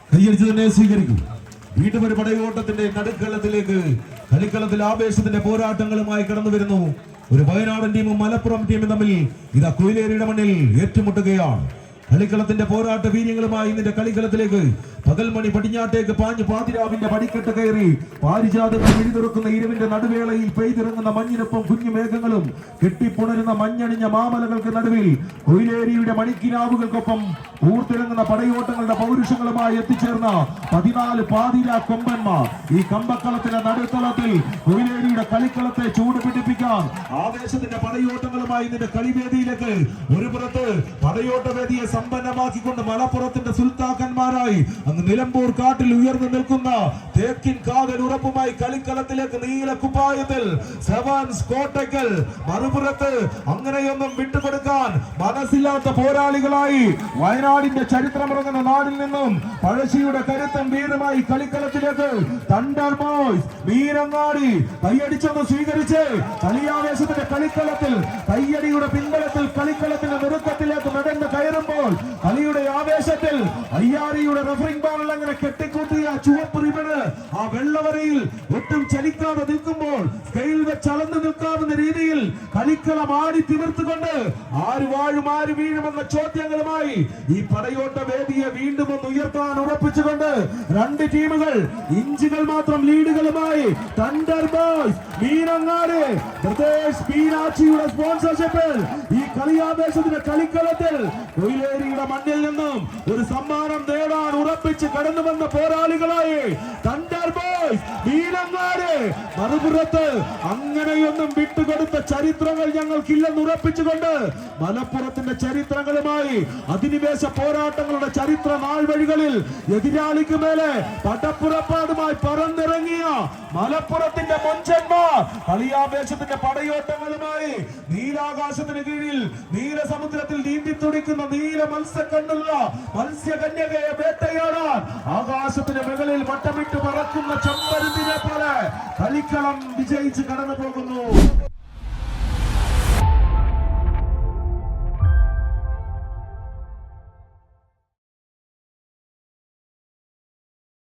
കൈയടിച്ച് തന്നെ സ്വീകരിക്കും. വീണ്ടും ഒരു പടയോട്ടത്തിന്റെ നടുക്കളത്തിലേക്ക് കളിക്കളത്തിൽ ആവേശത്തിന്റെ പോരാട്ടങ്ങളുമായി കടന്നു വരുന്നു. ഒരു വയനാടൻ ടീമും മലപ്പുറം ടീമും തമ്മിൽ ഇതാ കൊയിലേരിയുടെ മണ്ണിൽ ഏറ്റുമുട്ടുകയാണ്. കളിക്കളത്തിന്റെ പോരാട്ട വീര്യങ്ങളുമായി ഇതിന്റെ കളിക്കളത്തിലേക്ക് പകൽമണി പടിഞ്ഞാട്ടേക്ക് പാഞ്ഞ് പാതിരാവിന്റെ പടിക്കെട്ട് കയറി പാരിജാതങ്ങൾ വിഴിതുറക്കുന്ന ഇരുവിന്റെ നടുവേളയിൽ പെയ്തിറങ്ങുന്ന മഞ്ഞിനൊപ്പം കുഞ്ഞു മേഘങ്ങളും കെട്ടിപ്പുണരുന്ന മഞ്ഞണിഞ്ഞ മാമലകൾക്ക് നടുവിൽ കൊയിലേരിയുടെ മണിക്കിനാവുകൾക്കൊപ്പം പൂർത്തിറങ്ങുന്ന പടയോട്ടങ്ങളുടെ പൗരുഷങ്ങളുമായി എത്തിച്ചേർന്ന 14 പാതിരാ കൊമ്പന്മാർ ഈ കമ്പക്കളത്തിന്റെ നടുത്തളത്തിൽ കൊയിലേരിയുടെ കളിക്കളത്തെ ചൂടുപിടിപ്പിക്കാൻ ആവേശത്തിന്റെ പടയോട്ടങ്ങളുമായി ഇതിന്റെ കളിവേദിയിലേക്ക് ഒരു പുറത്ത് പടയോട്ട വേദിയെ സമ്പന്നമാക്കിക്കൊണ്ട് മലപ്പുറത്തിന്റെ സുൽത്താക്കന്മാരായി അങ്ങ് നിലമ്പൂർ കാട്ടിൽ ഉയർന്നു നിൽക്കുന്ന തേക്കിൻ കാതൽ ഉറപ്പുമായി കളിക്കളത്തിലേക്ക് നീല കുപ്പായത്തിൽ സെവൻസ് കോട്ടയ്ക്കൽ മറുപുറത്ത് അങ്ങനെയൊന്നും വിട്ടുകൊടുക്കാൻ മനസ്സില്ലാത്ത പോരാളികളായി വയനാടിന്റെ ചരിത്രമിറങ്ങുന്ന നാടിൽ നിന്നും പഴശ്ശിയുടെ കരുത്തൻ വീരമായി കളിക്കളത്തിലേക്ക് തണ്ടർ ബോയ്സ് വീരങ്ങാടി കൈയടിച്ചൊന്ന് സ്വീകരിച്ച് കളിയാവേശത്തിന്റെ കളിക്കളത്തിൽ കയ്യടിയുടെ പിൻബലത്തിൽ കളിക്കളത്തിന്റെ നെരുക്കത്തിലേക്ക് നടന്ന് കയറുമ്പോൾ കളിയുടെ ആവേശത്തിൽ അയ്യാരിയുടെ റഫറിംഗ് ബാളിൽ അങ്ങനെ കെട്ടിക്കൂട്ടിയ ചുവപ്പ് റിബണ് ആ വെള്ളവരയിൽ ഒട്ടും ചലിക്കാതെ നിൽക്കുമ്പോൾ സ്കെയിൽ വെച്ച് അളന്നു നിൽക്കാവുന്ന രീതിയിൽ കളിക്കളം ആടി തിമിർത്തുകൊണ്ട് ആര് വാഴും ആര് വീഴുമെന്ന ചോദ്യങ്ങളുമായി ഈ പടയോട്ട വേദിയെ വീണ്ടും ഒന്ന് ഉയർത്താൻ ഉറപ്പിച്ചുകൊണ്ട് രണ്ട് ടീമുകൾ ഇഞ്ചുകൾ മാത്രം ലീഡുകളുമായി തണ്ടർ ബോയ്സ് മീനങ്ങാട് പ്രദേശ് മീനാക്ഷിയുടെ സ്പോൺസർഷിപ്പിൽ ഈ കളിയാവേശത്തിന്റെ കളിക്കളത്തിൽ കൊയിലേരിയുടെ മണ്ണിൽ നിന്നും ഒരു സമ്മാനം നേടാൻ ഉറപ്പിച്ച് കടന്നു വന്ന പോരാളികളായി തണ്ടർ ബോയ്സ് മീനങ്ങാട് മറുപുറത്ത് അങ്ങനെയൊന്നും വിട്ടുകൊടുത്ത ചരിത്രങ്ങൾ ഞങ്ങൾക്കില്ലെന്ന് ഉറപ്പിച്ചുകൊണ്ട് മലപ്പുറത്തിന്റെ ചരിത്രങ്ങളുമായി അധിനിവേശ പോരാട്ടങ്ങളുടെ ചരിത്ര നാൾവഴികളിൽ എതിരാളിക്ക് മേലെ പടപ്പുറപ്പാടുമായി പറന്നിറങ്ങിയ മലപ്പുറത്തിന്റെ മൊഞ്ചന്മാർ കളിയാവേശത്തിന്റെ പടയോട്ടങ്ങളുമായി നീലാകാശത്തിന് കീഴിൽ നീലസമുദ്രത്തിൽ നീന്തി തുടിക്കുന്ന നീല മത്സ്യക്കണ്ണുള്ള മത്സ്യകന്യകയെ വേട്ടയാടാൻ ആകാശത്തിന് മുകളിൽ വട്ടമിട്ട് പറക്കുന്ന ചെമ്പരുന്തിനെ പോലെ കളിക്കളം വിജയിച്ച് കടന്നു പോകുന്നു.